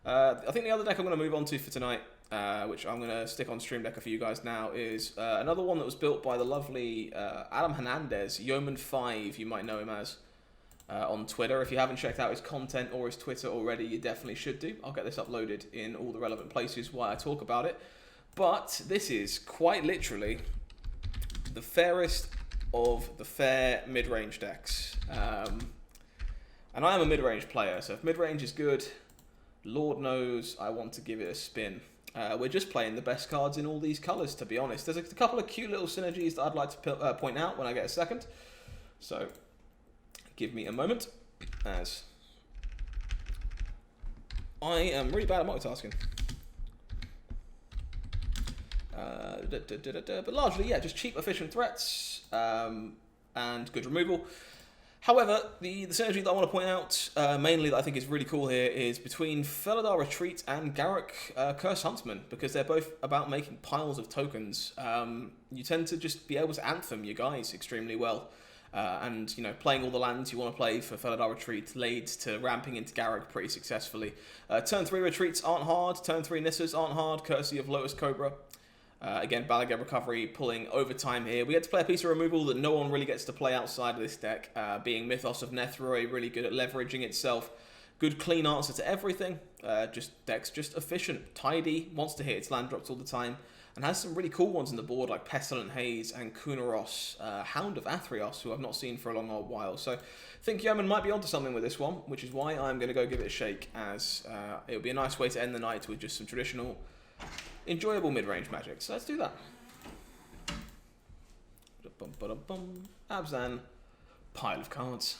I think the other deck I'm going to move on to for tonight, which I'm going to stick on Stream Decker for you guys now, is another one that was built by the lovely Adam Hernandez, Yeoman5, you might know him as, on Twitter. If you haven't checked out his content or his Twitter already, you definitely should do. I'll get this uploaded in all the relevant places while I talk about it. But this is quite literally the fairest of the fair mid-range decks. And I am a mid-range player, so if mid-range is good, Lord knows I want to give it a spin. We're just playing the best cards in all these colours, to be honest. There's a couple of cute little synergies that I'd like to point out when I get a second. So, give me a moment, as I am really bad at multitasking. But largely, yeah, just cheap, efficient threats and good removal. However, the synergy that I want to point out, mainly that I think is really cool here, is between Felidar Retreat and Garruk Curse Huntsman, because they're both about making piles of tokens. You tend to just be able to anthem your guys extremely well. And, you know, playing all the lands you want to play for Felidar Retreat leads to ramping into Garruk pretty successfully. Turn 3 retreats aren't hard, turn 3 Nissas aren't hard, courtesy of Lotus Cobra. Again, Balagad Recovery pulling overtime here. We had to play a piece of removal that no one really gets to play outside of this deck, being Mythos of Nethroi, really good at leveraging itself. Good clean answer to everything. Deck's just efficient, tidy, wants to hit its land drops all the time, and has some really cool ones on the board like Pestilent Haze and Kunaros, Hound of Athreos, who I've not seen for a long old while. So I think Yeoman might be onto something with this one, which is why I'm going to go give it a shake, as it'll be a nice way to end the night with just some traditional enjoyable mid-range magic. So let's do that. Abzan Pile of cards.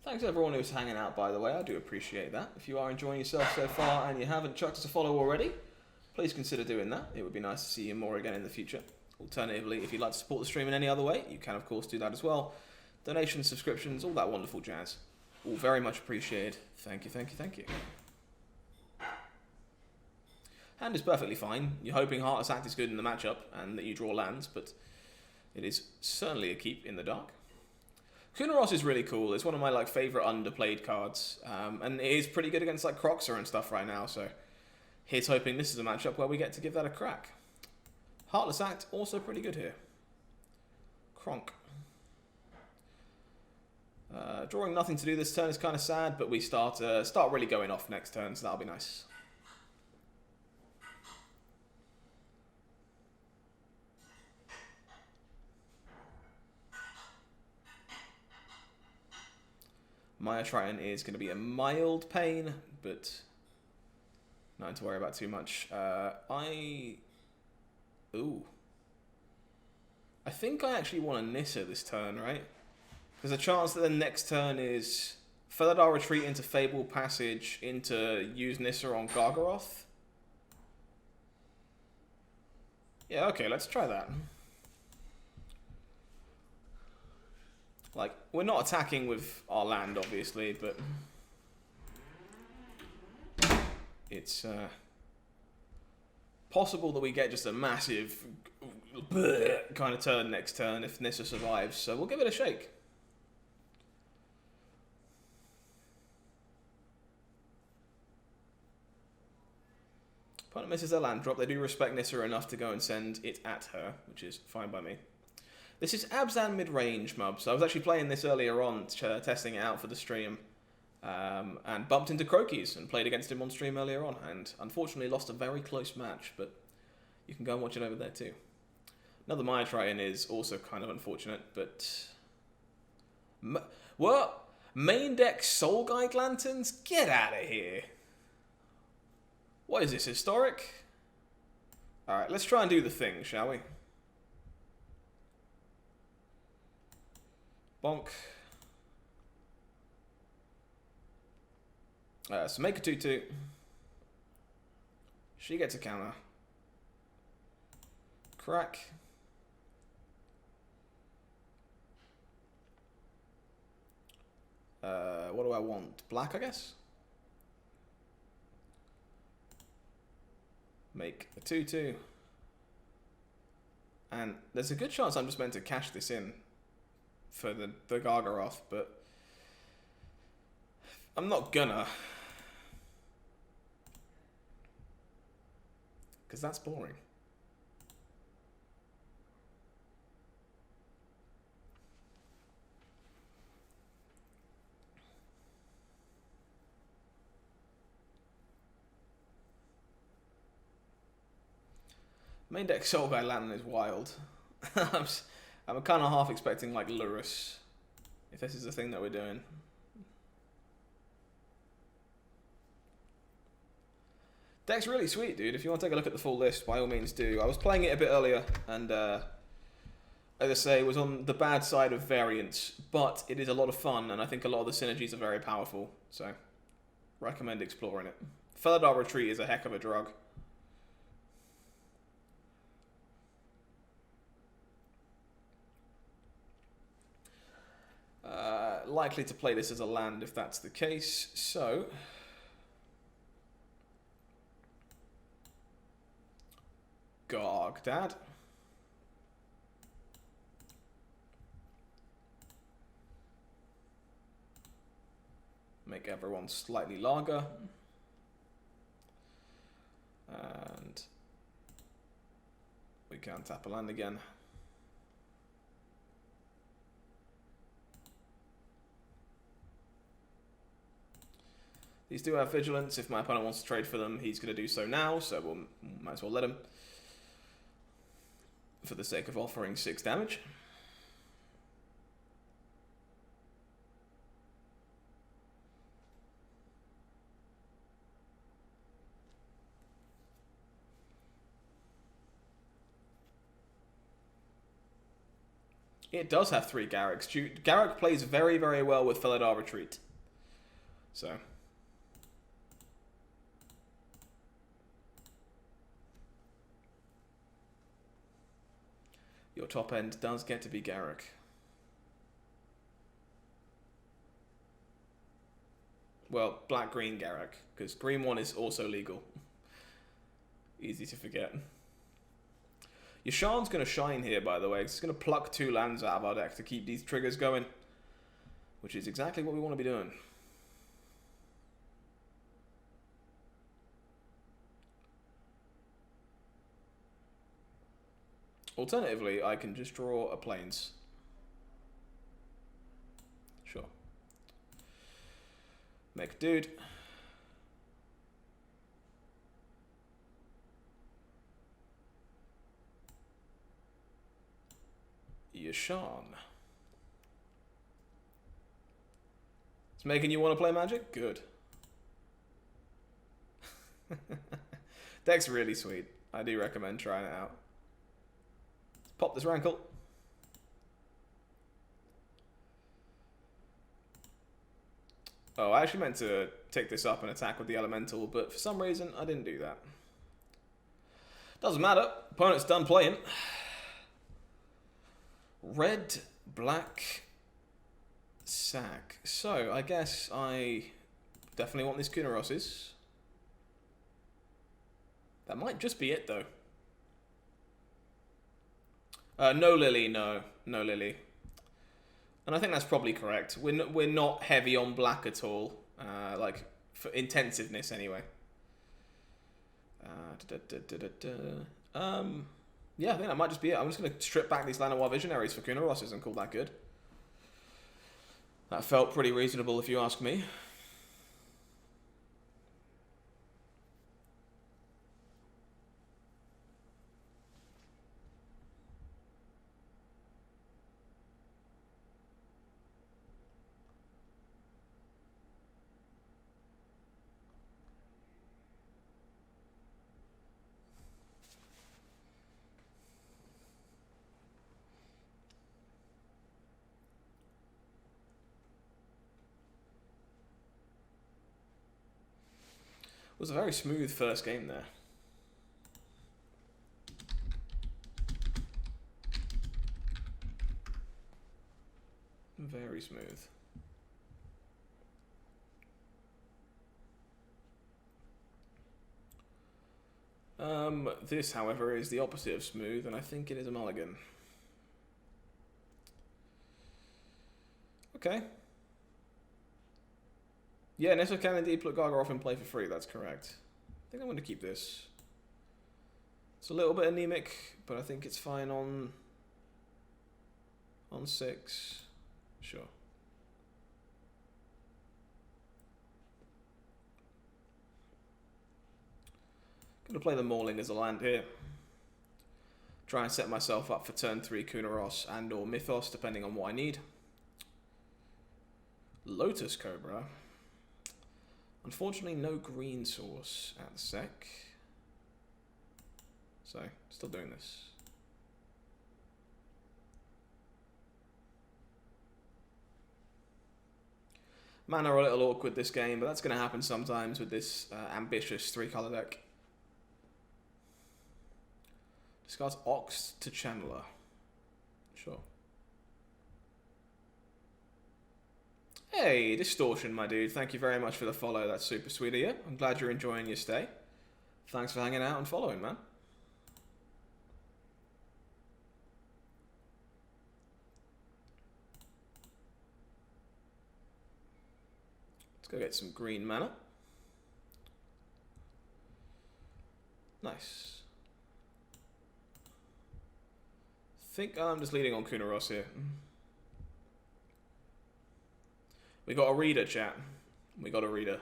Thanks everyone who's hanging out, by the way. I do appreciate that. If you are enjoying yourself so far and you haven't chucked us a follow already, please consider doing that. It would be nice to see you more again in the future. Alternatively, if you'd like to support the stream in any other way, you can of course do that as well. Donations, subscriptions, all that wonderful jazz. All very much appreciated. Thank you, thank you, thank you. Hand is perfectly fine. You're hoping Heartless Act is good in the matchup and that you draw lands, but it is certainly a keep in the dark. Kunaros is really cool. It's one of my favourite underplayed cards, and it is pretty good against Croxer and stuff right now, so here's hoping this is a matchup where we get to give that a crack. Heartless Act, also pretty good here. Kronk. Drawing nothing to do this turn is kind of sad, but we start really going off next turn, so that'll be nice. Maya Triton is going to be a mild pain, but nothing to worry about too much. Ooh. I think I actually want a Nissa this turn, right? There's a chance that the next turn is Felidar Retreat into Fable Passage into use Nissa on Gargaroth. Yeah, okay, let's try that. We're not attacking with our land, obviously, but it's possible that we get just a massive kind of turn next turn if Nissa survives, so we'll give it a shake. Opponent misses their land drop. They do respect Nissa enough to go and send it at her, which is fine by me. This is Abzan Midrange, Mubs. I was actually playing this earlier on, testing it out for the stream, and bumped into Crokies and played against him on stream earlier on, and unfortunately lost a very close match, but you can go and watch it over there too. Another Maya Triton is also kind of unfortunate, but... What? Main deck Soul Guide Lanterns? Get out of here! What is this, historic? Alright, let's try and do the thing, shall we? Bonk. So make a 2-2. She gets a counter. Crack. What do I want? Black, I guess? Make a 2-2. And there's a good chance I'm just meant to cash this in for the Gargaroth, but I'm not gonna. Because that's boring. Main deck Soul Guide Lantern is wild. I'm kind of half expecting like Lurrus, if this is the thing that we're doing. Deck's really sweet, dude. If you want to take a look at the full list, by all means do. I was playing it a bit earlier, and as I say, it was on the bad side of variance, but it is a lot of fun, and I think a lot of the synergies are very powerful, so recommend exploring it. Felidar Retreat is a heck of a drug. Likely to play this as a land if that's the case, so Gargdad. Make everyone slightly larger. And we can tap a land again. These do have vigilance. If my opponent wants to trade for them, he's going to do so now, so we'll might as well let him. For the sake of offering 6 damage. It does have 3 Garriks. Garrick plays very, very well with Felidar Retreat. So your top end does get to be Garrick. Well, black-green Garrick, because green one is also legal. Easy to forget. Yasharn's going to shine here, by the way. It's going to pluck 2 lands out of our deck to keep these triggers going, which is exactly what we want to be doing. Alternatively, I can just draw a plains. Sure. Make a dude. Yasharn. It's making you want to play Magic? Good. Deck's really sweet. I do recommend trying it out. Pop this Rankle. Oh, I actually meant to take this up and attack with the Elemental, but for some reason I didn't do that. Doesn't matter. Opponent's done playing. Red, black, sack. So, I guess I definitely want these Kunoroses. That might just be it, though. No Lily, no. No Lily. And I think that's probably correct. We're not heavy on black at all. Like, for intensiveness, anyway. Yeah, I think that might just be it. I'm just going to strip back these Llanowar Visionaries for Kunoroses and call that good. That felt pretty reasonable, if you ask me. It was a very smooth first game there. Very smooth. This, however, is the opposite of smooth, and I think it is a mulligan. Okay. Yeah, Nestor can indeed put Gargaroth in play for free, that's correct. I think I'm going to keep this. It's a little bit anemic, but I think it's fine on 6. Sure. Going to play the Mauling as a land here. Try and set myself up for turn 3 Kunaros and or Mythos, depending on what I need. Lotus Cobra. Unfortunately, no green source at the sec. So, still doing this. Mana are a little awkward this game, but that's going to happen sometimes with this ambitious 3-colour deck. Discards Ox to Channeler. Sure. Hey, Distortion, my dude. Thank you very much for the follow. That's super sweet of you. I'm glad you're enjoying your stay. Thanks for hanging out and following, man. Let's go get some green mana. Nice. I think I'm just leading on Kunaros here. We got a reader, chat. We got a reader.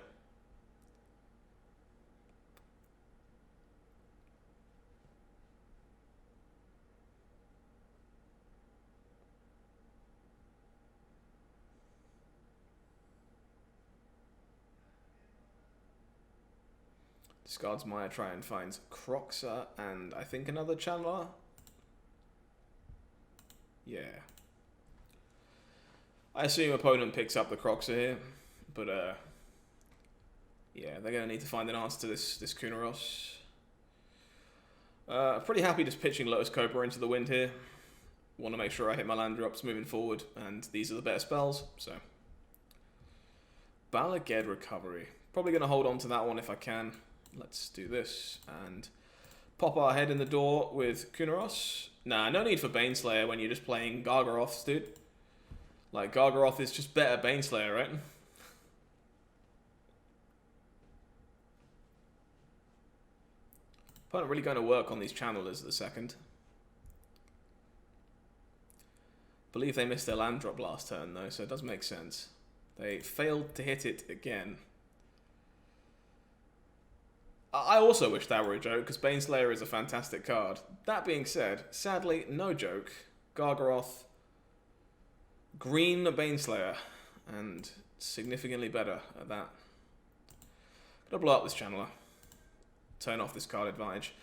Discards Maya, try and finds Croxa and I think another Channeler. Yeah. I assume opponent picks up the Croxa here, but yeah, they're gonna need to find an answer to this Kunaros. Pretty happy just pitching Lotus Cobra into the wind here. Want to make sure I hit my land drops moving forward, and these are the better spells, so. Balaged Recovery. Probably gonna hold on to that one if I can. Let's do this and pop our head in the door with Kunaros. Nah, no need for Baneslayer when you're just playing Gargaroths, dude. Like, Gargaroth is just better Baneslayer, right? Opponent really going to work on these channelers at the second. Believe they missed their land drop last turn, though, so it does make sense. They failed to hit it again. I also wish that were a joke, because Baneslayer is a fantastic card. That being said, sadly, no joke. Gargaroth, green Baneslayer, and significantly better at that. Gonna blow up this Channeler. Turn off this card advantage.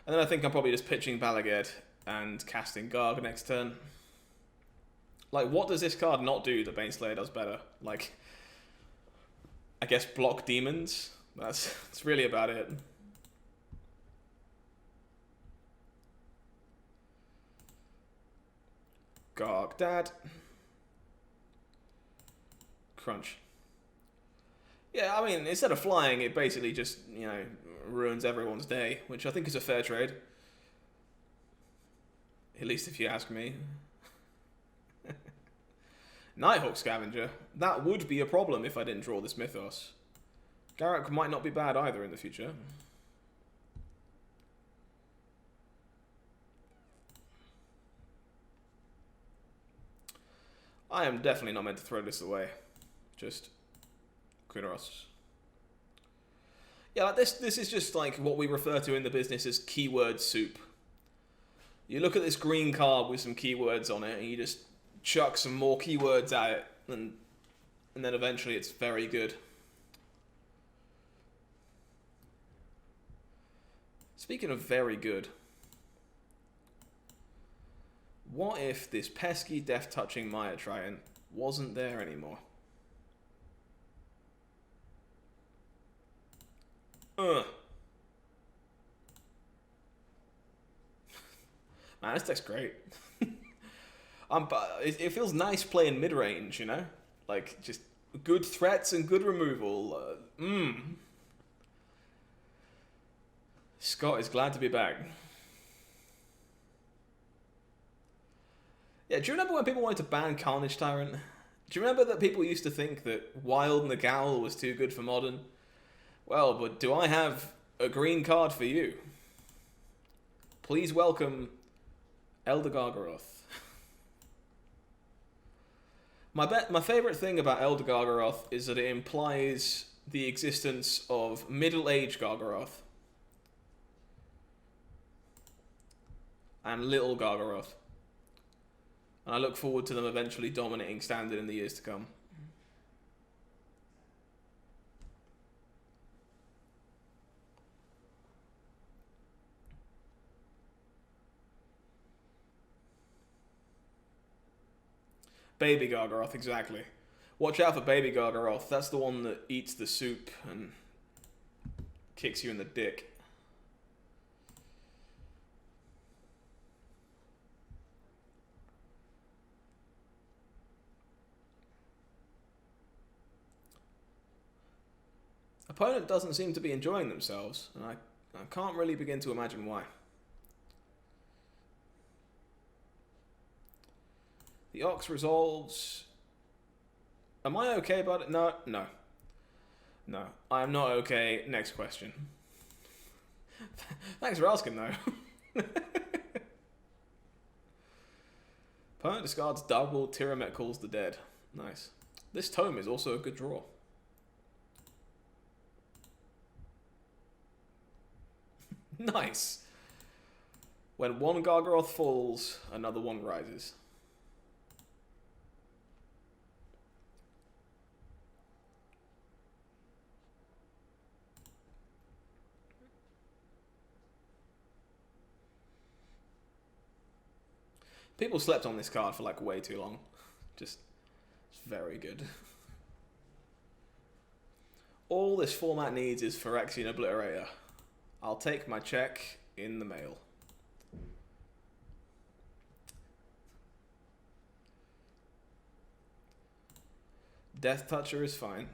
And then I think I'm probably just pitching Balaged and casting Garg next turn. Like, what does this card not do that Baneslayer does better? Like, I guess block demons? That's really about it. Garg Dad. Crunch. Yeah, I mean, instead of flying, it basically just, you know, ruins everyone's day, which I think is a fair trade. At least if you ask me. Nighthawk Scavenger. That would be a problem if I didn't draw this Mythos. Garruk might not be bad either in the future. I am definitely not meant to throw this away. Just Kunaros. Yeah, like this is just like what we refer to in the business as keyword soup. You look at this green card with some keywords on it, and you just chuck some more keywords at it, and then eventually it's very good. Speaking of very good, what if this pesky death-touching Maya Triton wasn't there anymore? Man, this deck's great. It feels nice playing mid-range, you know? Like, just good threats and good removal. Scott is glad to be back. Yeah, do you remember when people wanted to ban Carnage Tyrant? Do you remember that people used to think that Wild Nagaul was too good for Modern? Well, but do I have a green card for you? Please welcome Elder Gargaroth. My favourite thing about Elder Gargaroth is that it implies the existence of middle-aged Gargaroth and little Gargaroth. And I look forward to them eventually dominating Standard in the years to come. Baby Gargaroth, exactly. Watch out for Baby Gargaroth. That's the one that eats the soup and kicks you in the dick. Opponent doesn't seem to be enjoying themselves, and I can't really begin to imagine why. The Ox resolves. Am I okay about it? No. No, I am not okay. Next question. Thanks for asking, though. Opponent discards double, Tiramet calls the dead. Nice. This tome is also a good draw. Nice. When one Gargaroth falls, another one rises. People slept on this card for like way too long. Just, it's very good. All this format needs is Phyrexian Obliterator. I'll take my check in the mail. Death Toucher is fine.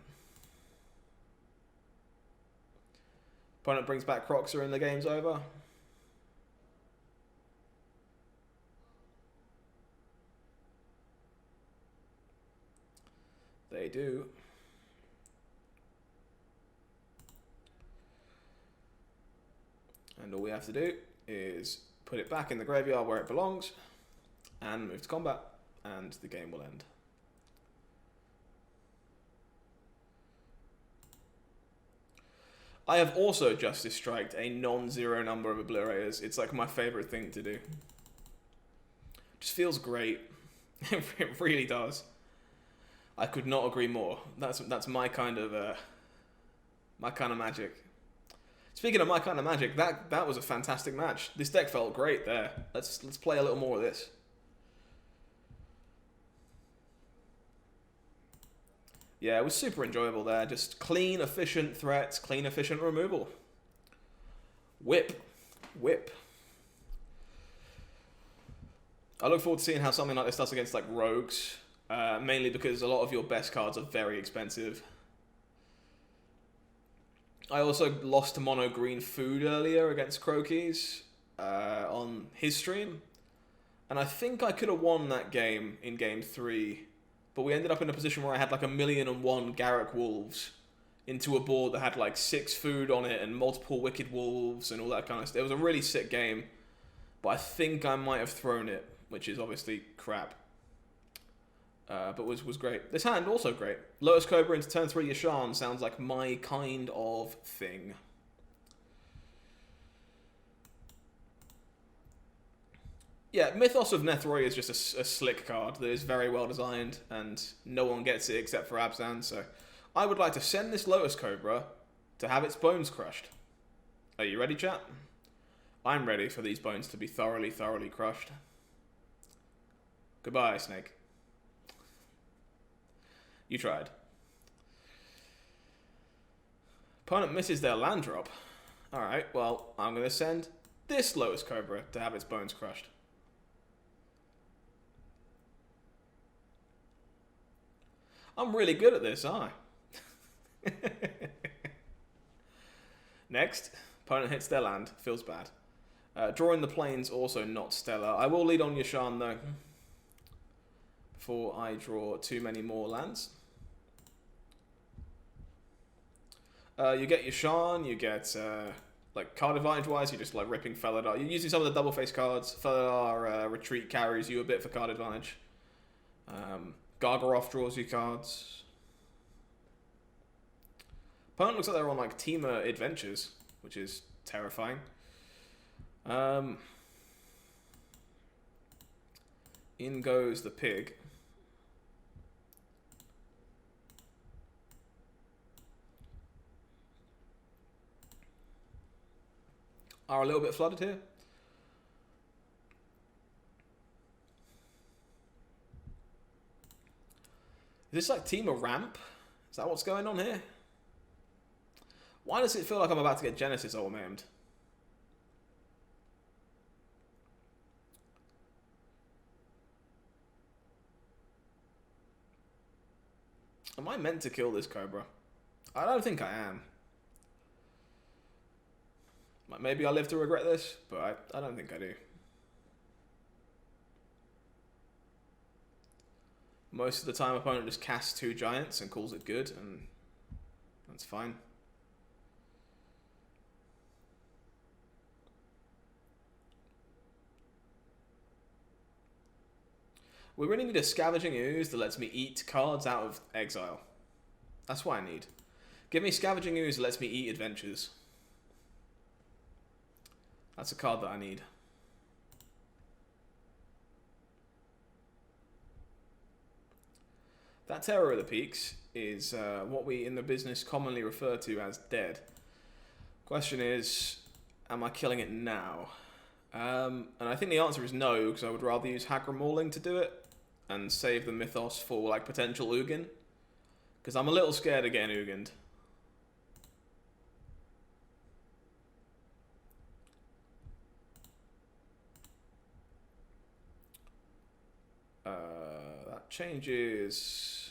Opponent brings back Croxer and the game's over. They do. And all we have to do is put it back in the graveyard where it belongs and move to combat, and the game will end. I have also Justice Striked a non-zero number of Obliterators. It's like my favorite thing to do. Just feels great. It really does. I could not agree more. That's my kind of magic. Speaking of my kind of magic, that was a fantastic match. This deck felt great there. Let's play a little more of this. Yeah, it was super enjoyable there. Just clean, efficient threats, clean, efficient removal. Whip. I look forward to seeing how something like this does against like rogues. Mainly because a lot of your best cards are very expensive. I also lost to Mono Green Food earlier against Crokies on his stream. And I think I could have won that game in game 3. But we ended up in a position where I had like 1,000,001 Garruk Wolves into a board that had like 6 food on it and multiple Wicked Wolves and all that kind of stuff. It was a really sick game. But I think I might have thrown it, which is obviously crap. But was great. This hand also great. Lotus Cobra into turn 3 Yasharn sounds like my kind of thing. Yeah, Mythos of Nethroi is just a slick card that is very well designed, and no one gets it except for Abzan, so I would like to send this Lotus Cobra to have its bones crushed. Are you ready, chat? I'm ready for these bones to be thoroughly, thoroughly crushed. Goodbye, Snake. You tried. Opponent misses their land drop. Alright, well, I'm going to send this Lotus Cobra to have its bones crushed. I'm really good at this, aren't I? Next, Opponent hits their land. Feels bad. Drawing the plains also not stellar. I will lead on Yashan though. Before I draw too many more lands. You get Yashan, you get, like, card advantage wise, you're just like ripping Felidar. You're using some of the double face cards. Felidar retreat carries you a bit for card advantage. Gargaroth draws you cards. Opponent looks like they're on like Teamer Adventures, which is terrifying. In goes the pig. Are a little bit flooded here. Is this like Teamer Ramp? Is that what's going on here? Why does it feel like I'm about to get Genesis ultimated? Am I meant to kill this Cobra? I don't think I am. Maybe I'll live to regret this, but I don't think I do. Most of the time, opponent just casts 2 giants and calls it good, and that's fine. We really need a Scavenging Ooze that lets me eat cards out of exile. That's what I need. Give me Scavenging Ooze that lets me eat adventures. That's a card that I need. That Terror of the Peaks is what we in the business commonly refer to as dead. Question is, am I killing it now? And I think the answer is no, because I would rather use Hagra Mauling to do it and save the Mythos for like potential Ugin. Because I'm a little scared of getting Ugined. That changes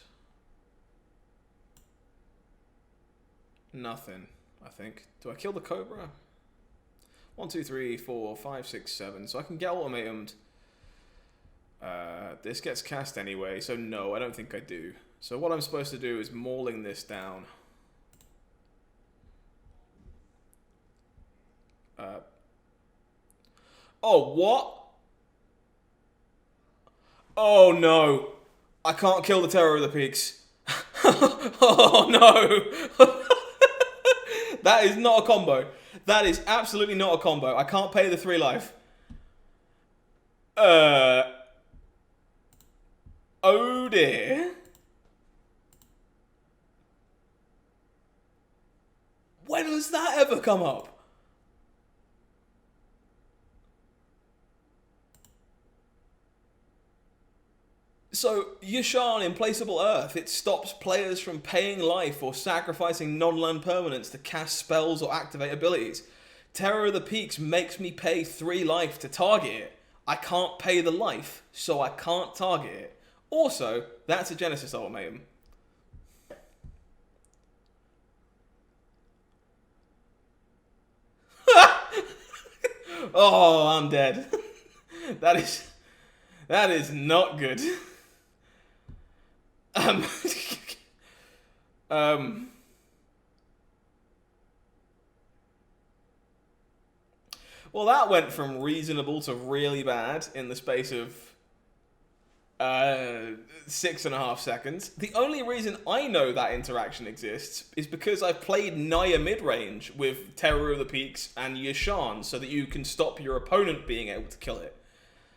nothing, I think. Do I kill the Cobra? 1, 2, 3, 4, 5, 6, 7. So I can get ultimatumed. This gets cast anyway, so no, I don't think I do. So what I'm supposed to do is mauling this down. Oh, what? Oh no, I can't kill the Terror of the Peaks. Oh no. That is not a combo. That is absolutely not a combo. I can't pay the 3 life. Oh dear. When has that ever come up? So, Yashan, Implaceable Earth, it stops players from paying life or sacrificing non-land permanents to cast spells or activate abilities. Terror of the Peaks makes me pay 3 life to target it. I can't pay the life, so I can't target it. Also, that's a Genesis ultimatum. Oh, I'm dead. That is not good. Well, that went from reasonable to really bad in the space of 6.5 seconds. The only reason I know that interaction exists is because I've played Naya Midrange with Terror of the Peaks and Yashan so that you can stop your opponent being able to kill it.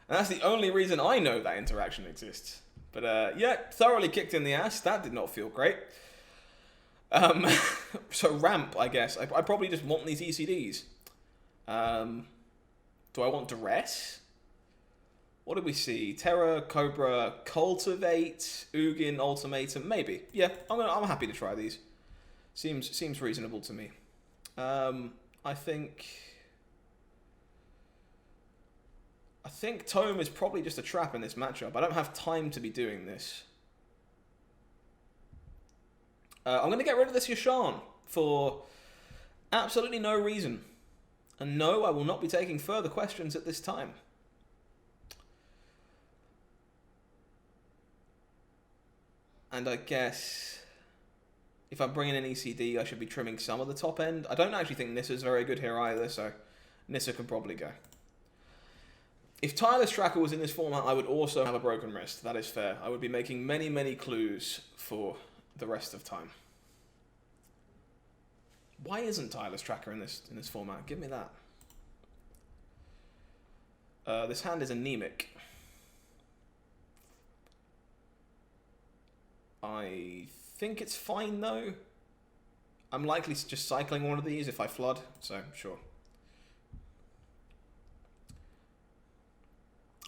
And that's the only reason I know that interaction exists. But yeah, thoroughly kicked in the ass. That did not feel great. So ramp, I guess. I probably just want these ECDs. Do I want Duress? What did we see? Terror, Cobra, Cultivate, Ugin, Ultimatum. Maybe. Yeah, I'm happy to try these. Seems reasonable to me. I think Tome is probably just a trap in this matchup. I don't have time to be doing this. I'm going to get rid of this Yashan for absolutely no reason. And no, I will not be taking further questions at this time. And I guess if I'm bringing in ECD, I should be trimming some of the top end. I don't actually think Nissa's very good here either, so Nissa can probably go. If Tireless Tracker was in this format, I would also have a broken wrist. That is fair. I would be making many, many clues for the rest of time. Why isn't Tireless Tracker in this format? Give me that. This hand is anemic. I think it's fine though. I'm likely just cycling one of these if I flood, so sure.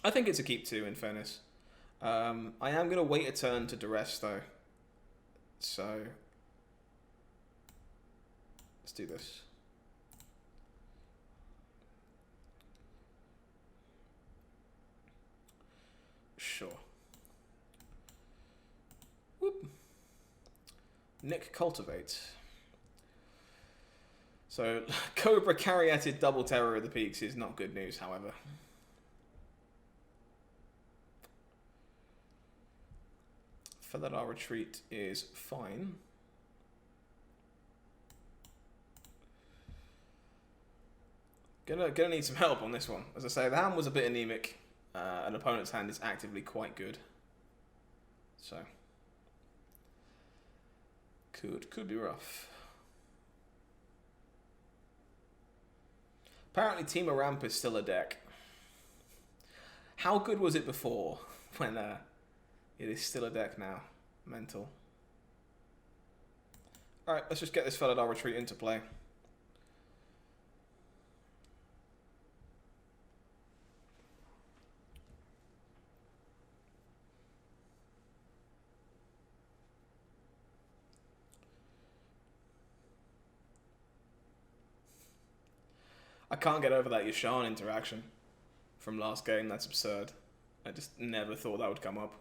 I think it's a keep 2 in fairness. I am going to wait a turn to duress though. So let's do this. Sure. Whoop. Nick Cultivate. So Cobra Caryatid double terror of the peaks is not good news, however. Felidar Retreat is fine. Gonna need some help on this one. As I say, the hand was a bit anemic. An opponent's hand is actively quite good. So could be rough. Apparently Team Ramp is still a deck. How good was it before when it is still a deck now? Mental. Alright, let's just get this Felidar Retreat into play. I can't get over that Yashan interaction from last game. That's absurd. I just never thought that would come up.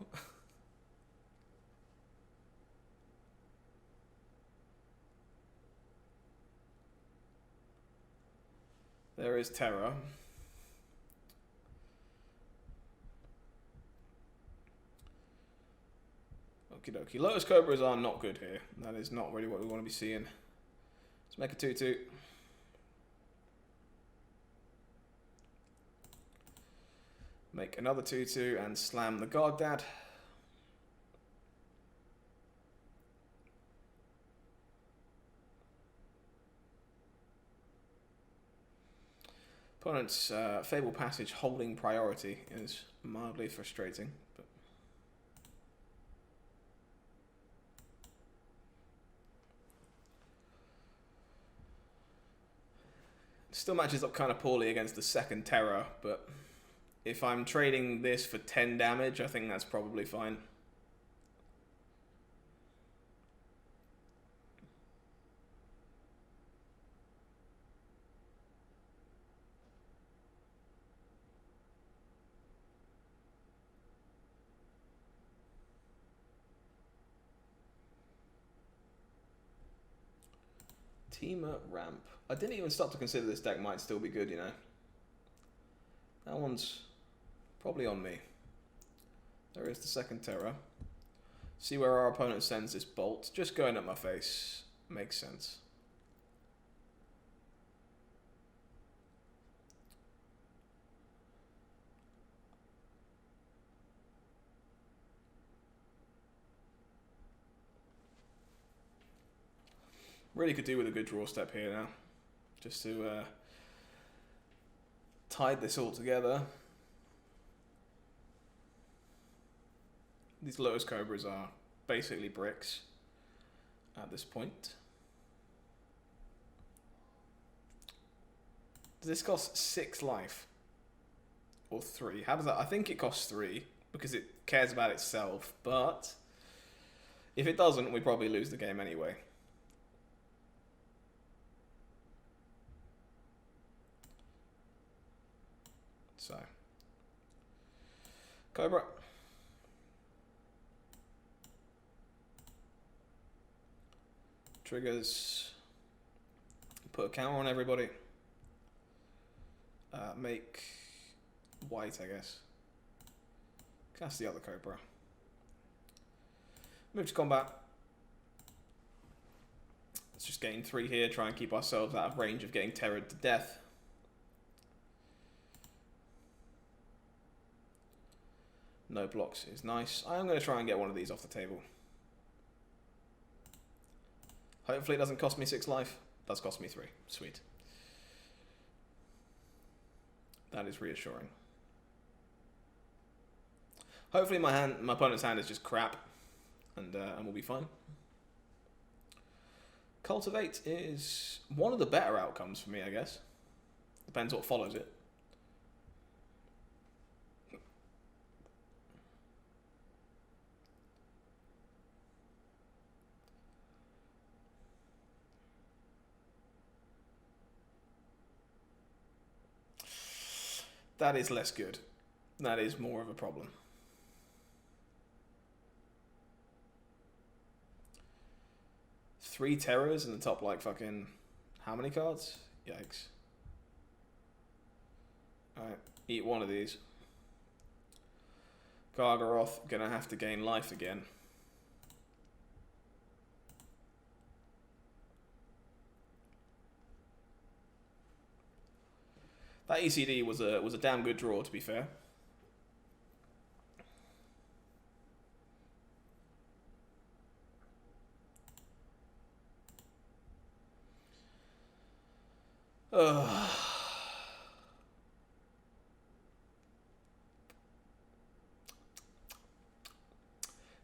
There is Terror. Okie dokie. Lotus Cobras are not good here. That is not really what we want to be seeing. Let's make a 2-2. Make another 2-2 and slam the Guard Dad. Opponent's Fable Passage holding priority is mildly frustrating. But still matches up kind of poorly against the second Terror, but if I'm trading this for 10 damage, I think that's probably fine. Teamer Ramp. I didn't even stop to consider this deck might still be good, you know. That one's probably on me. There is the second Terror. See where our opponent sends this bolt. Just going at my face makes sense. Really could do with a good draw step here now. Just to tide this all together. These Lotus Cobras are basically bricks at this point. Does this cost 6 life? Or 3? How does that? I think it costs 3 because it cares about itself, but if it doesn't, we probably lose the game anyway. So, Cobra. Triggers. Put a counter on everybody. Make white, I guess. Cast the other Cobra. Move to combat. Let's just gain 3 here, try and keep ourselves out of range of getting terrored to death. No blocks is nice. I am going to try and get one of these off the table. Hopefully it doesn't cost me 6 life. It does cost me 3. Sweet. That is reassuring. Hopefully my opponent's hand is just crap, and we'll be fine. Cultivate is one of the better outcomes for me, I guess. Depends what follows it. That is less good. That is more of a problem. Three terrors in the top, like, fucking... How many cards? Yikes. Alright, eat one of these. Gargaroth, gonna have to gain life again. That ECD was a damn good draw, to be fair.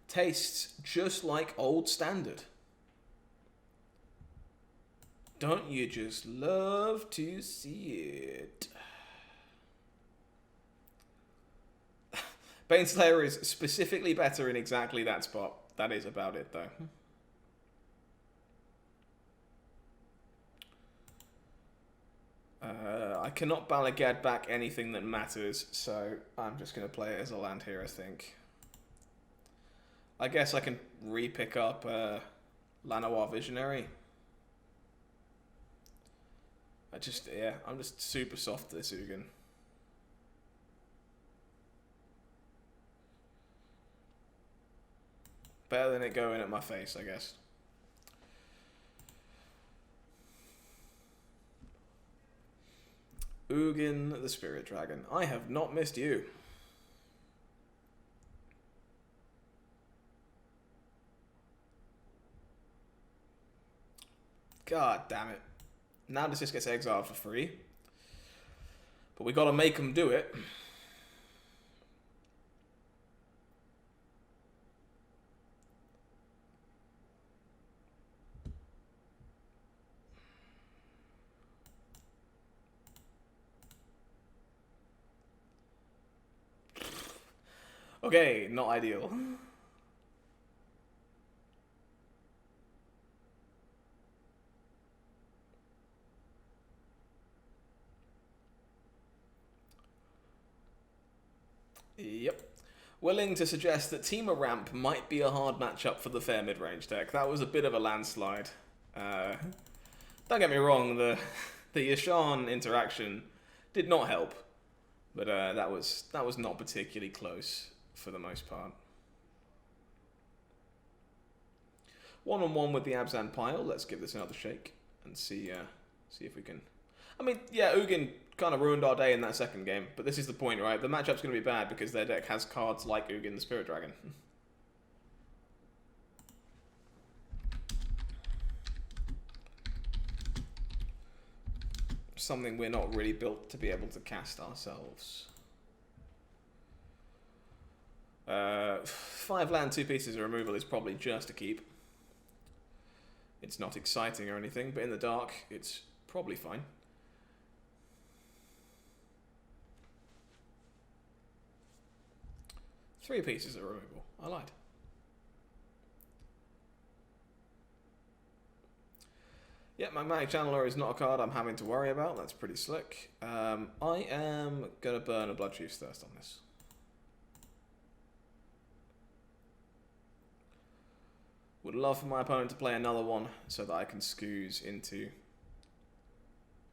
Tastes just like old standard. Don't you just love to see it? Baneslayer is specifically better in exactly that spot. That is about it, though. I cannot Balagad back anything that matters, so I'm just going to play it as a land here, I think. I guess I can re-pick up Llanowar Visionary. I'm just super soft to this Ugin. Better than it going at my face, I guess. Ugin the Spirit Dragon. I have not missed you. God damn it. Now this just gets exiled for free. But we gotta make them do it. Okay, not ideal. Yep. Willing to suggest that Teamer Ramp might be a hard matchup for the fair mid-range deck. That was a bit of a landslide. Don't get me wrong, the Yasharn interaction did not help, but that was not particularly close for the most part. 1-on-1 with the Abzan Pile. Let's give this another shake and see if we can. I mean, yeah, Ugin kind of ruined our day in that second game, but this is the point, right? The matchup's going to be bad because their deck has cards like Ugin the Spirit Dragon. Something we're not really built to be able to cast ourselves. 5 land, 2 pieces of removal is probably just a keep. It's not exciting or anything, but in the dark, it's probably fine. Three pieces of removal. I lied. Yeah, my Magnetic Channeler is not a card I'm having to worry about. That's pretty slick. I am going to burn a Bloodchief's Thirst on this. Would love for my opponent to play another one so that I can scoose into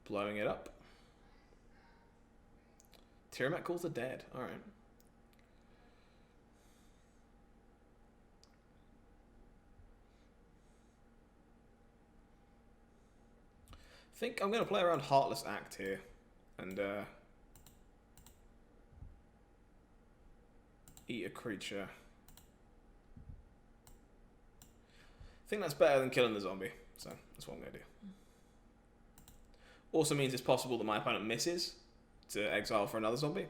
blowing it up. Tiamat calls the dead. All right. I think I'm going to play around Heartless Act here. And eat a creature. I think that's better than killing the zombie. So that's what I'm going to do. Also means it's possible that my opponent misses to exile for another zombie,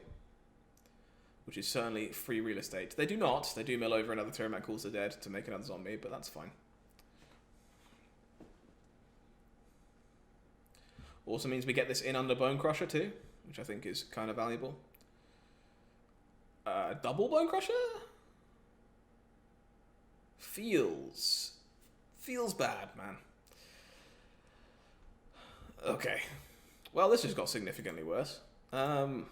which is certainly free real estate. They do not. They do mill over another Tiamat calls the dead to make another zombie, but that's fine. Also means we get this in under Bone Crusher too, which I think is kind of valuable. Double Bone Crusher? Feels bad, man. Okay. Well, this just got significantly worse. Having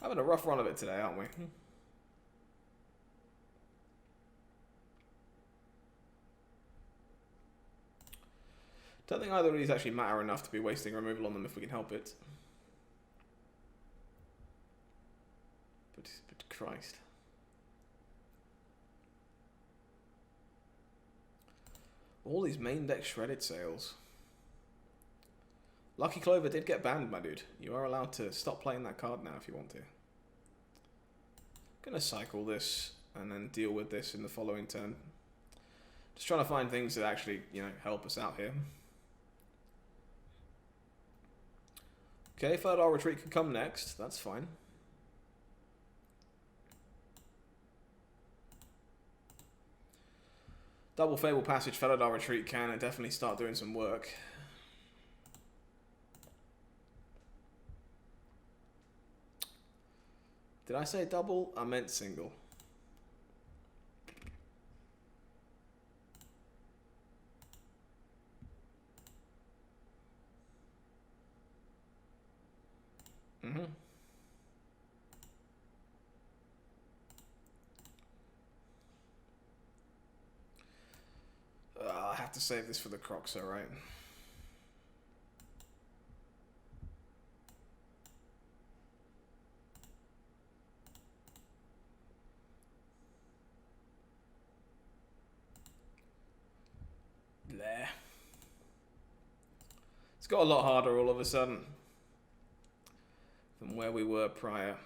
a rough run of it today, aren't we? Don't think either of these actually matter enough to be wasting removal on them if we can help it. But Christ. All these main deck shredded sales. Lucky Clover did get banned, my dude. You are allowed to stop playing that card now if you want to. Gonna cycle this and then deal with this in the following turn. Just trying to find things that actually, you know, help us out here. Okay, Felidar Retreat can come next. That's fine. Double Fable Passage, Felidar Retreat can definitely start doing some work. Did I say double? I meant single. I have to save this for the Croxer, right? There. It's got a lot harder all of a sudden than where we were prior.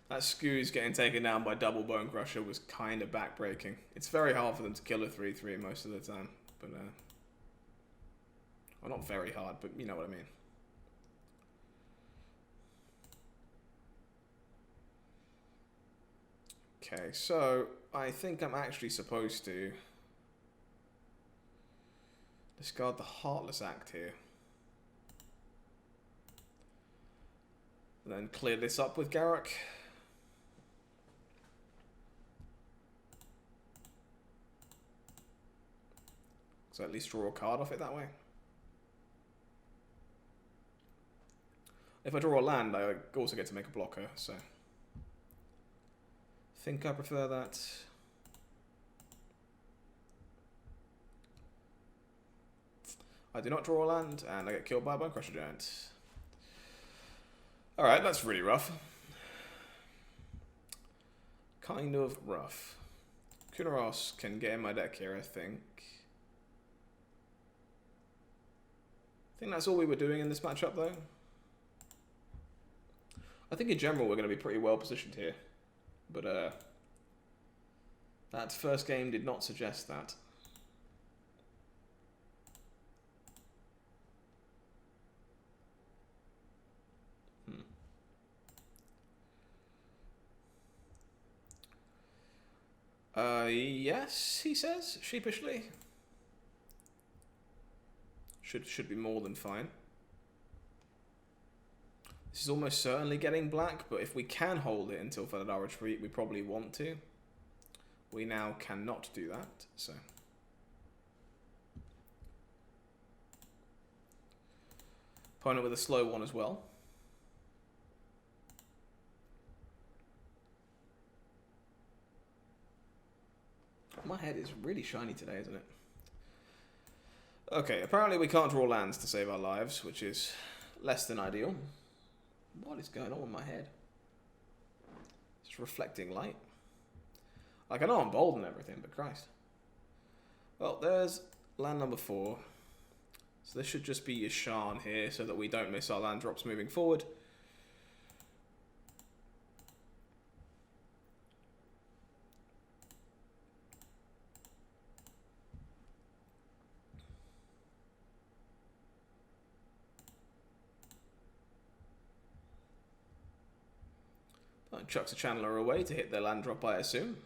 That Skoo's getting taken down by Double Bone Crusher was kind of backbreaking. It's very hard for them to kill a 3/3 most of the time, but well, not very hard, but you know what I mean. Okay, so I think I'm actually supposed to discard the Heartless Act here. And then clear this up with Garruk. So at least draw a card off it that way. If I draw a land, I also get to make a blocker, so I think I prefer that. I do not draw a land, and I get killed by a Bone Crusher Giant. Alright, that's really rough. Kind of rough. Kunaros can get in my deck here, I think. I think that's all we were doing in this matchup, though. I think in general we're going to be pretty well positioned here. But that first game did not suggest that. Yes, he says, sheepishly. Should be more than fine. This is almost certainly getting black, but if we can hold it until Felidar Retreat, we probably want to. We now cannot do that, so. Opponent with a slow one as well. My head is really shiny today, isn't it? Okay, apparently we can't draw lands to save our lives, which is less than ideal. What is going on with my head? It's reflecting light. Like, I know I'm bold and everything, but Christ. Well, there's land number 4. So this should just be Yashan here, so that we don't miss our land drops moving forward. Chucks a channeler away to hit their land drop, I assume.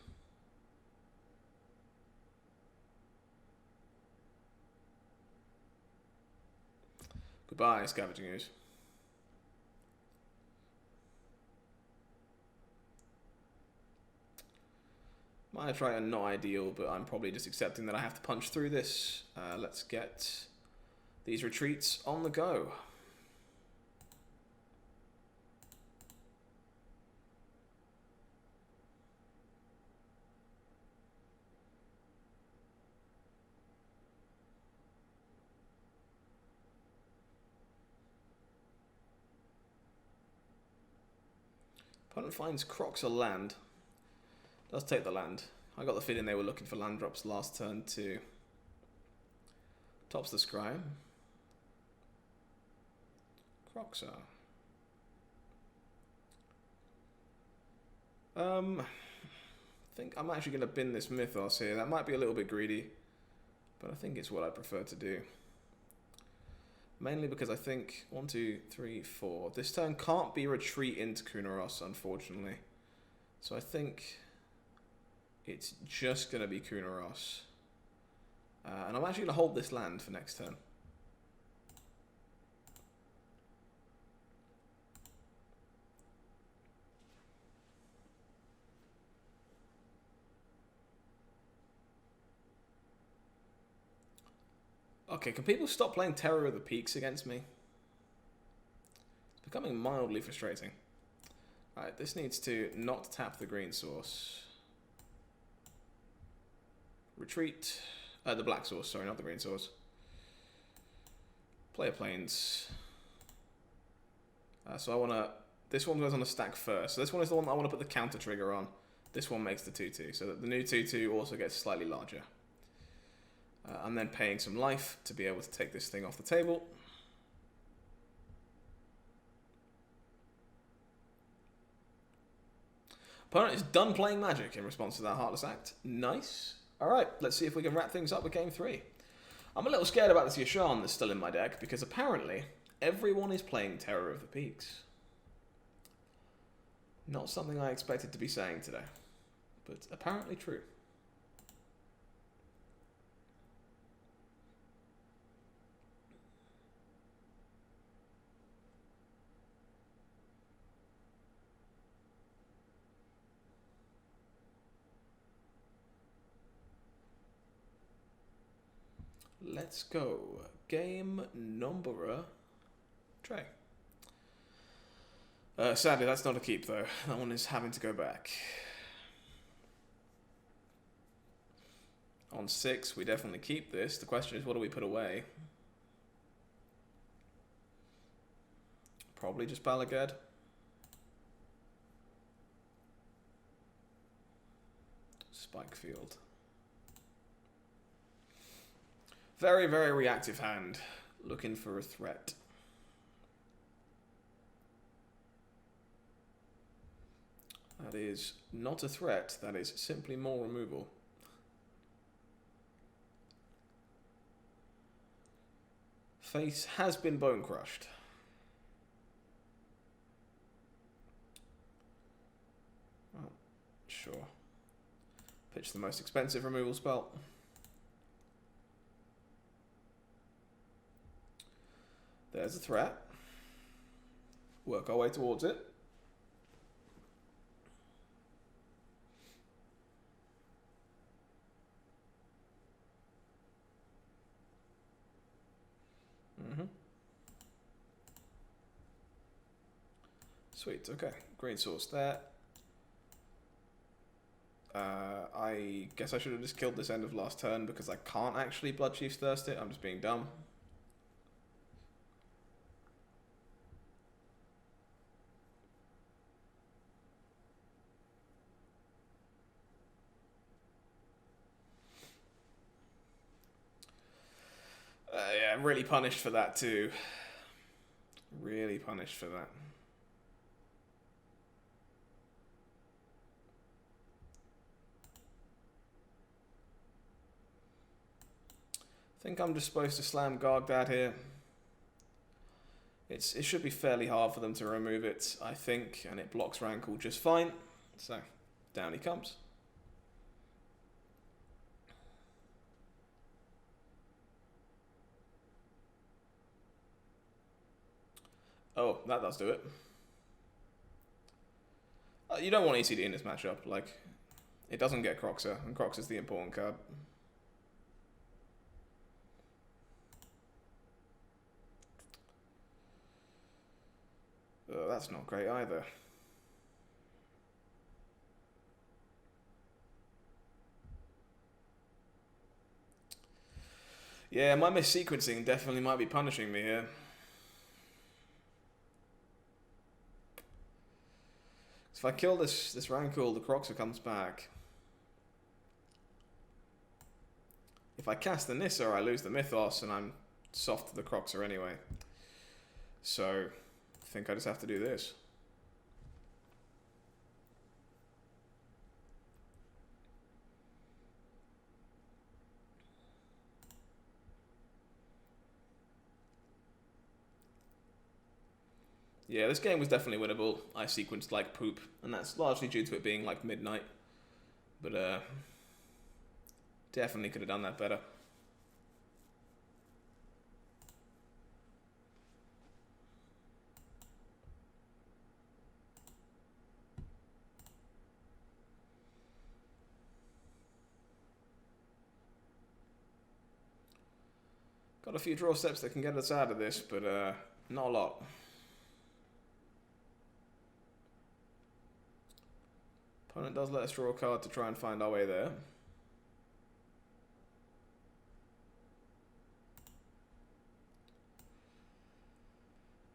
Goodbye, Scavenging Ooze. Minor Triton, not ideal, but I'm probably just accepting that I have to punch through this. Let's get these retreats on the go. Opponent finds Crocs a land. Does take the land. I got the feeling they were looking for land drops last turn too. Tops the scry. Crocs I think I'm actually going to bin this Mythos here. That might be a little bit greedy, but I think it's what I prefer to do. Mainly because I think 1, 2, 3, 4. This turn can't be retreat into Kunaros, unfortunately. So I think it's just going to be Kunaros. And I'm actually going to hold this land for next turn. Okay, can people stop playing Terror of the Peaks against me? It's becoming mildly frustrating. Alright, this needs to not tap the green source. Retreat. The black source, sorry, not the green source. Player planes. So I want to... This one goes on the stack first. So this one is the one that I want to put the counter trigger on. This one makes the 2-2, so that the new 2-2 also gets slightly larger. I'm then paying some life to be able to take this thing off the table. Opponent is done playing Magic in response to that Heartless Act. Nice. Alright, let's see if we can wrap things up with game 3. I'm a little scared about this Yashan that's still in my deck, because apparently everyone is playing Terror of the Peaks. Not something I expected to be saying today, but apparently true. Let's go. Game number Trey. Sadly, that's not a keep, though. That one is having to go back. On 6, we definitely keep this. The question is, what do we put away? Probably just Balagad. Spikefield. Very, very reactive hand. Looking for a threat. That is not a threat. That is simply more removal. Face has been bone crushed. Oh, sure. Pitch the most expensive removal spell. There's a threat. Work our way towards it. Sweet, okay. Green source there. I guess I should have just killed this end of last turn because I can't actually Blood Chief's Thirst it. I'm just being dumb. Yeah, really punished for that too. Really punished for that. I think I'm just supposed to slam Gargdad here. It should be fairly hard for them to remove it, I think, and it blocks Rankle just fine. So, down he comes. Oh, that does do it. You don't want ECD in this matchup. Like, it doesn't get Croxer, and Croxer's the important card. That's not great either. Yeah, my missequencing definitely might be punishing me here. If I kill this Rankle, the Croxer comes back. If I cast the Nissa, I lose the Mythos, and I'm soft to the Croxer anyway. So, I think I just have to do this. Yeah, this game was definitely winnable. I sequenced like poop, and that's largely due to it being like midnight. But definitely could have done that better. Got a few draw steps that can get us out of this, but not a lot. Opponent does let us draw a card to try and find our way there.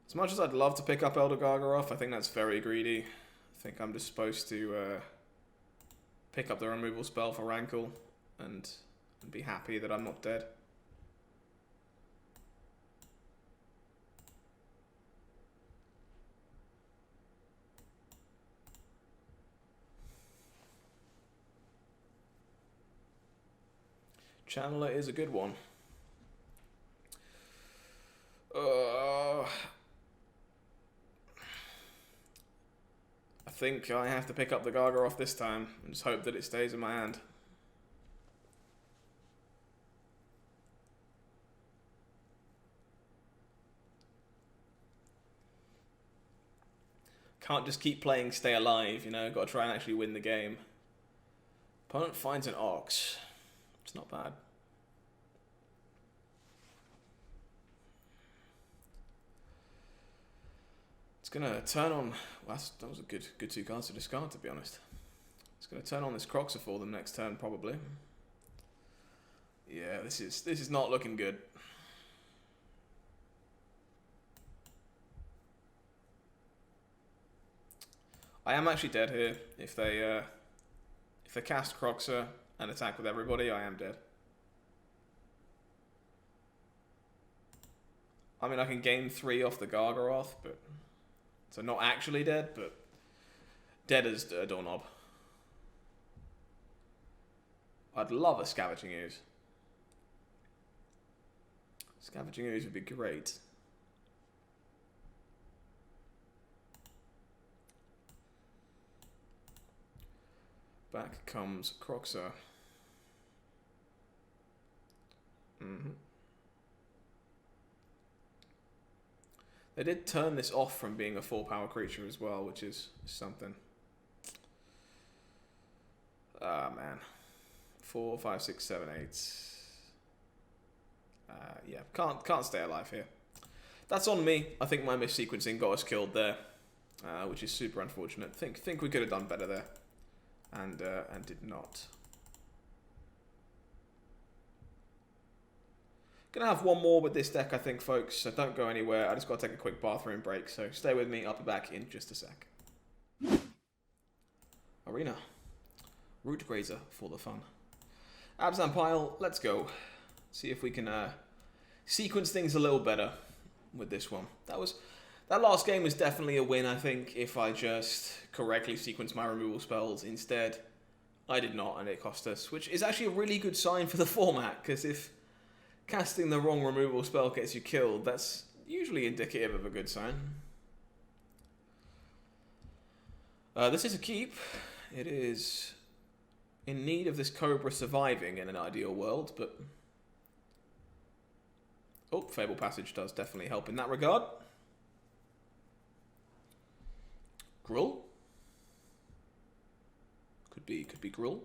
As much as I'd love to pick up Elder Gargaroth, I think that's very greedy. I think I'm just supposed to pick up the removal spell for Rankle and be happy that I'm not dead. Channeler is a good one. I think I have to pick up the Gargaroth this time and just hope that it stays in my hand. Can't just keep playing stay alive, you know, got to try and actually win the game. Opponent finds an Ox. It's not bad. It's gonna turn on. Well, that was a good two cards to discard, to be honest. It's gonna turn on this Croxer for them next turn, probably. Yeah, this is not looking good. I am actually dead here. If they cast Croxer and attack with everybody, I am dead. I mean, I can gain 3 off the Gargaroth, but so not actually dead, but dead as a doorknob. I'd love a Scavenging Ooze. Scavenging Ooze would be great. Back comes Croxer. They did turn this off from being a 4-power creature as well, which is something. Ah, man. 4, 5, 6, 7, 8. Yeah, can't stay alive here. That's on me. I think my missequencing got us killed there, which is super unfortunate. Think we could have done better there. and did not. Gonna have one more with this deck, I think, folks, so don't go anywhere. I just got to take a quick bathroom break, so stay with me. I'll be back in just a sec. Arena. Root Grazer for the fun. Abzan Pile, let's go. See if we can sequence things a little better with this one. That last game was definitely a win, I think, if I just correctly sequenced my removal spells. Instead, I did not, and it cost us, which is actually a really good sign for the format, because if casting the wrong removal spell gets you killed, that's usually indicative of a good sign. This is a keep. It is in need of this Cobra surviving in an ideal world, but... Oh, Fable Passage does definitely help in that regard. Gruul. Could be Gruul.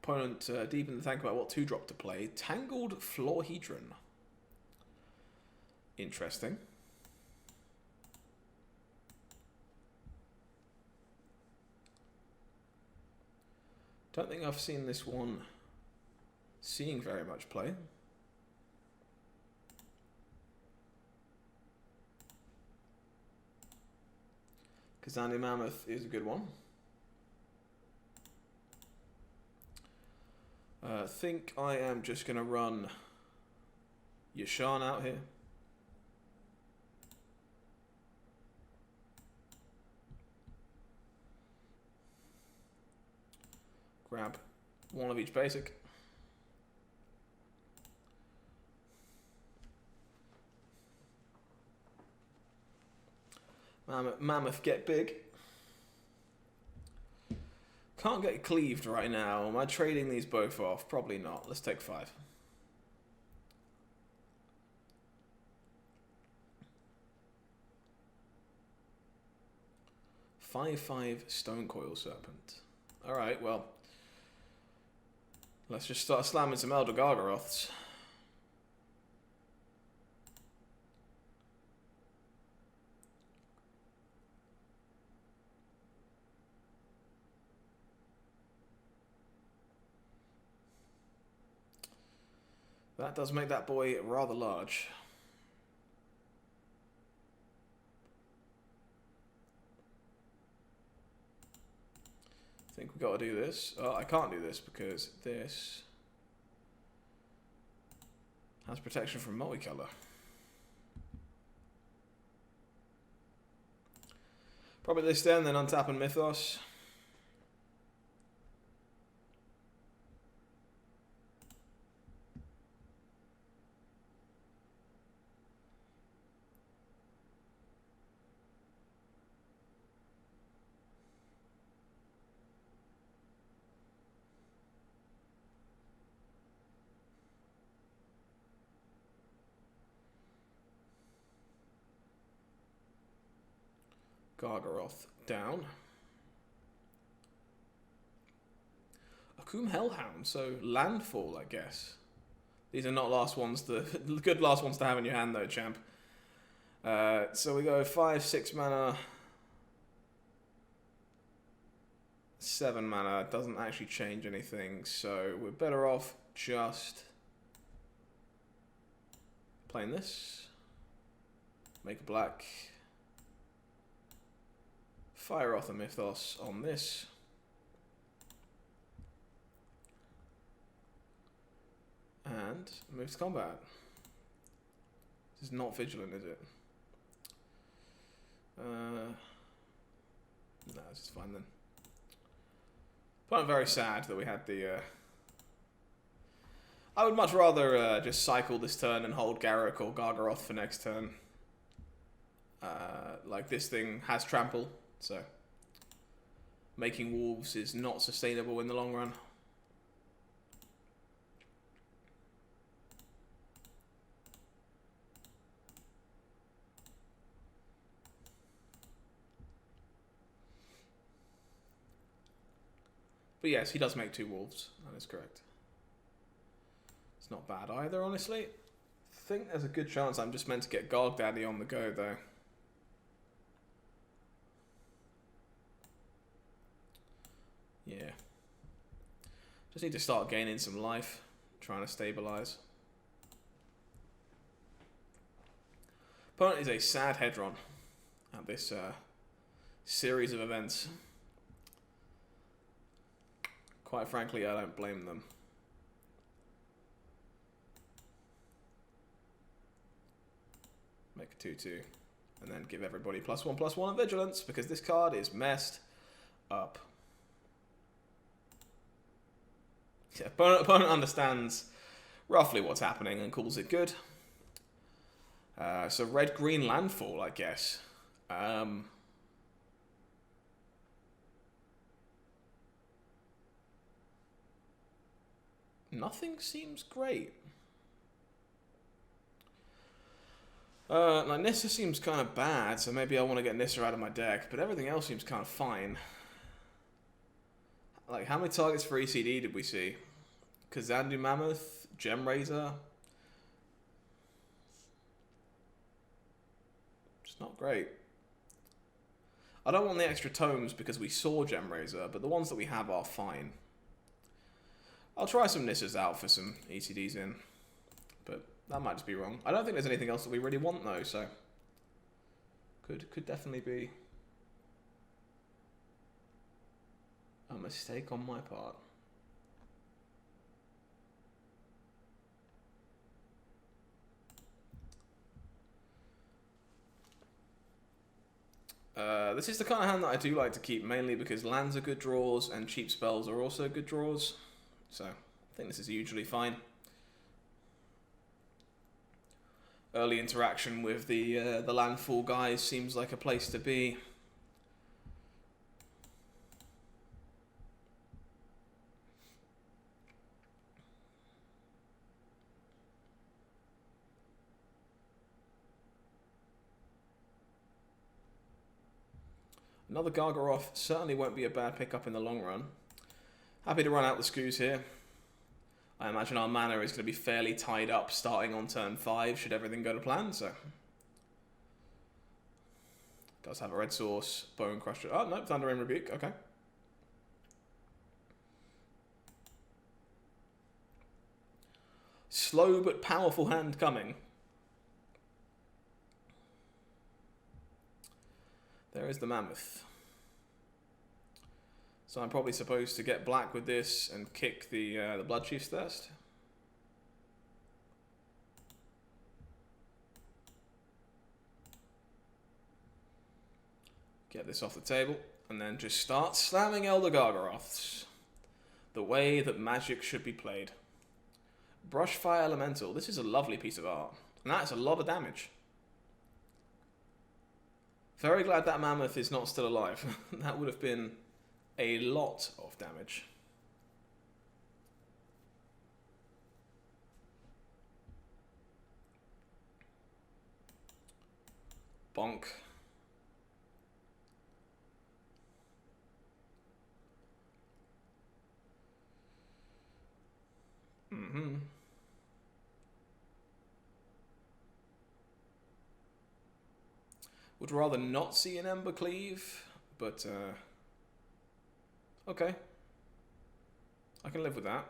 Opponent deep in the think about what 2-drop to play. Tangled Florhedron. Interesting. Don't think I've seen this one seeing very much play. Kazani Mammoth is a good one. I think I am just going to run Yashan out here. Grab one of each basic. Mammoth get big. Can't get cleaved right now. Am I trading these both off? Probably not. Let's take 5. Five Stone Coil Serpent. Alright, well. Let's just start slamming some Elder Gargaroths. That does make that boy rather large. I think we've got to do this. Oh, I can't do this because this has protection from multicolor. Probably this then untap and Mythos. Gargaroth down. Akum Hellhound, so landfall, I guess. These are not last ones, the good last ones to have in your hand though, champ. So we go 5, 6 mana. 7 mana, doesn't actually change anything, so we're better off just playing this. Make a black. Fire off the Mythos on this. And move to combat. This is not vigilant, is it? No, this is fine then. But I'm very sad that we had the... I would much rather just cycle this turn and hold Garruk or Gargaroth for next turn. Like this thing has trample. So, making wolves is not sustainable in the long run. But yes, he does make 2 wolves. That is correct. It's not bad either, honestly. I think there's a good chance I'm just meant to get Garg Daddy on the go, though. Yeah. Just need to start gaining some life. Trying to stabilize. Opponent is a sad Hedron at this series of events. Quite frankly, I don't blame them. Make a 2/2. And then give everybody +1/+1 on vigilance, because this card is messed up. Yeah, opponent understands roughly what's happening and calls it good. So red-green landfall, I guess. Nothing seems great. Like Nissa seems kind of bad, so maybe I want to get Nissa out of my deck, but everything else seems kind of fine. Like, how many targets for ECD did we see? Kazandu Mammoth, Gem Razor. It's not great. I don't want the extra tomes because we saw Gem Razor, but the ones that we have are fine. I'll try some Nissas out for some ECDs in, but that might just be wrong. I don't think there's anything else that we really want though, so could definitely be a mistake on my part. This is the kind of hand that I do like to keep, mainly because lands are good draws and cheap spells are also good draws. So I think this is usually fine. Early interaction with the landfall guys seems like a place to be. Another Gargaroth certainly won't be a bad pickup in the long run. Happy to run out the Skoos here. I imagine our mana is going to be fairly tied up starting on turn 5 should everything go to plan, so. Does have a red source, Bone Crusher. Oh, no, Thunder Rain Rebuke, okay. Slow but powerful hand coming. There is the Mammoth. So I'm probably supposed to get black with this and kick the Bloodchief's Thirst. Get this off the table, and then just start slamming Elder Gargaroths. The way that Magic should be played. Brushfire Elemental. This is a lovely piece of art. And that's a lot of damage. Very glad that Mammoth is not still alive. That would have been a lot of damage. Bonk. Would rather not see an Ember Cleave, but okay. I can live with that.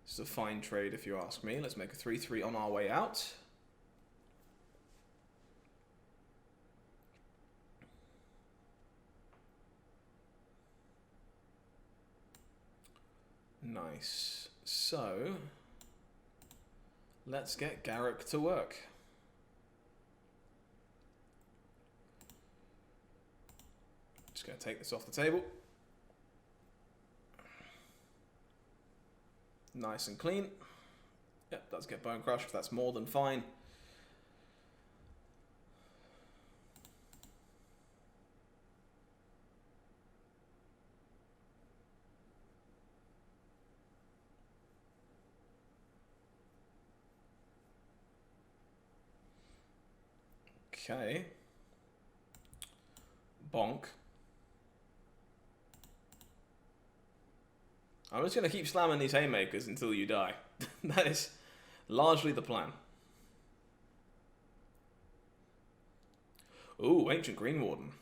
This is a fine trade if you ask me. Let's make a 3/3 on our way out. Nice. So, let's get Garruk to work. Just going to take this off the table. Nice and clean. Yep, does get Bone Crush. That's more than fine. Okay. Bonk. I'm just going to keep slamming these haymakers until you die. That is largely the plan. Ooh, Ancient Green Warden.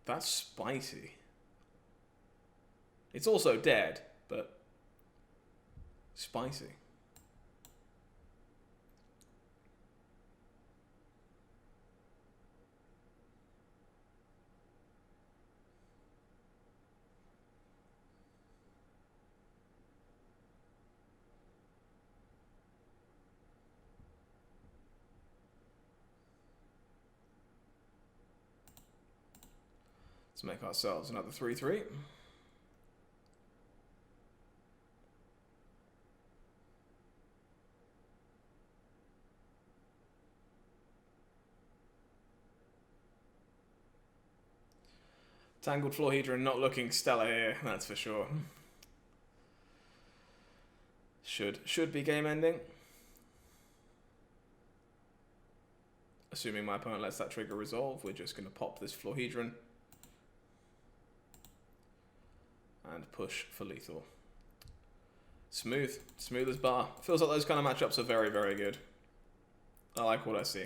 That's spicy. It's also dead, but spicy. Let's make ourselves another 3/3. Tangled Floorhedron not looking stellar here, that's for sure. Should be game ending. Assuming my opponent lets that trigger resolve, we're just going to pop this Floorhedron and push for lethal. Smooth as bar. Feels like those kind of matchups are very, very good. I like what I see.